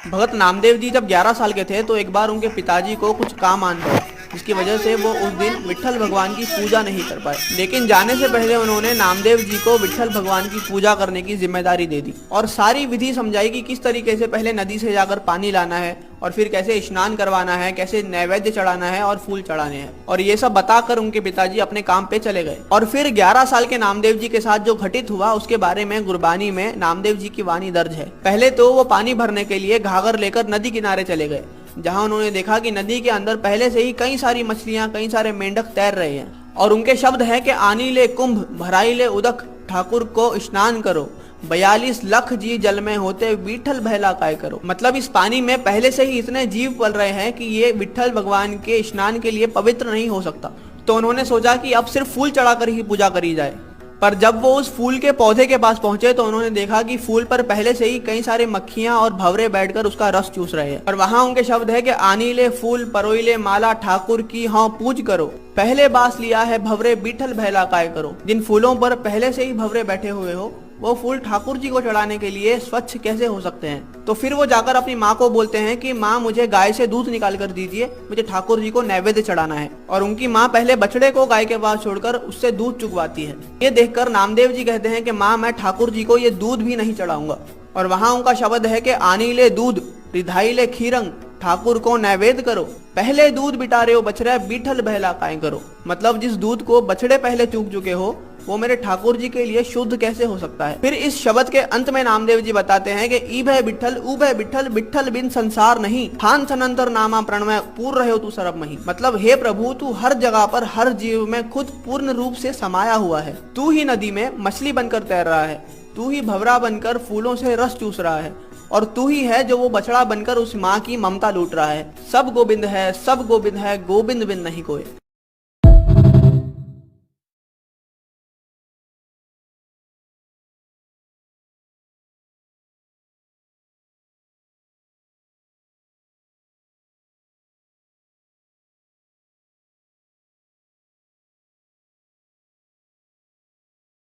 भगत नामदेव जी जब 11 साल के थे तो एक बार उनके पिताजी को कुछ काम आन पड़ा, जिसकी वजह से वो उस दिन विट्ठल भगवान की पूजा नहीं कर पाए। लेकिन जाने से पहले उन्होंने नामदेव जी को विट्ठल भगवान की पूजा करने की जिम्मेदारी दे दी और सारी विधि समझाई कि किस तरीके से पहले नदी से जाकर पानी लाना है और फिर कैसे स्नान करवाना है, कैसे नैवेद्य चढ़ाना है और फूल चढ़ाने हैं। और ये सब बताकर उनके पिताजी अपने काम पे चले गए। और फिर 11 साल के नामदेव जी के साथ जो घटित हुआ उसके बारे में गुरबानी में नामदेव जी की वाणी दर्ज है। पहले तो वो पानी भरने के लिए घाघर लेकर नदी किनारे चले गए, जहां उन्होंने देखा कि नदी के अंदर पहले से ही कई सारी मछलियां, कई सारे मेंढक तैर रहे हैं। और उनके शब्द है कि आनी ले कुंभ भराई ले उदक, ठाकुर को स्नान करो, 42 लाख जी जल में होते, विट्ठल बहला काय करो। मतलब इस पानी में पहले से ही इतने जीव पल रहे हैं कि ये विट्ठल भगवान के स्नान के लिए पवित्र नहीं हो सकता। तो उन्होंने सोचा कि अब सिर्फ फूल चढ़ाकर ही पूजा करी जाए। पर जब वो उस फूल के पौधे के पास पहुंचे तो उन्होंने देखा कि फूल पर पहले से ही कई सारे मक्खियां और भंवरे बैठकर उसका रस चूस रहे हैं। और वहां उनके शब्द है कि आनीले फूल परोईले माला, ठाकुर की हाँ पूज करो, पहले बास लिया है भंवरे, विट्ठल बहला काय करो। जिन फूलों पर पहले से ही भंवरे बैठे हुए हो वो फूल ठाकुर जी को चढ़ाने के लिए स्वच्छ कैसे हो सकते हैं। तो फिर वो जाकर अपनी माँ को बोलते हैं कि माँ मुझे गाय से दूध निकाल कर दीजिए, मुझे ठाकुर जी को नैवेद्य चढ़ाना है। और उनकी माँ पहले बछड़े को गाय के पास छोड़कर उससे दूध चुगवाती है। ये देखकर नामदेव जी कहते हैं कि माँ मैं ठाकुर जी को ये दूध भी नहीं चढ़ाऊंगा। और वहां उनका शब्द है कि आनी ले दूध रिधाई ले खीरंग, ठाकुर को नैवेद्य करो, पहले दूध बिटारे हो बछड़े, विट्ठल बहला काय करो। मतलब जिस दूध को बछड़े पहले चूक चुके हो वो मेरे ठाकुर जी के लिए शुद्ध कैसे हो सकता है। फिर इस शब्द के अंत में नामदेव जी बताते हैं कि ईभय विट्ठल उभय विट्ठल, विट्ठल बिन संसार नहीं, थान सनंतर नामा प्रणमय, पूर्ण रहे हो तू सर्व मही। मतलब हे प्रभु तू हर जगह पर हर जीव में खुद पूर्ण रूप से समाया हुआ है। तू ही नदी में मछली बनकर तैर रहा है, तू ही भंवरा बनकर फूलों से रस चूस रहा है, और तू ही है जो वो बछड़ा बनकर उस माँ की ममता लूट रहा है। सब गोविंद है, सब गोविंद है, गोविंद बिन नहीं कोई।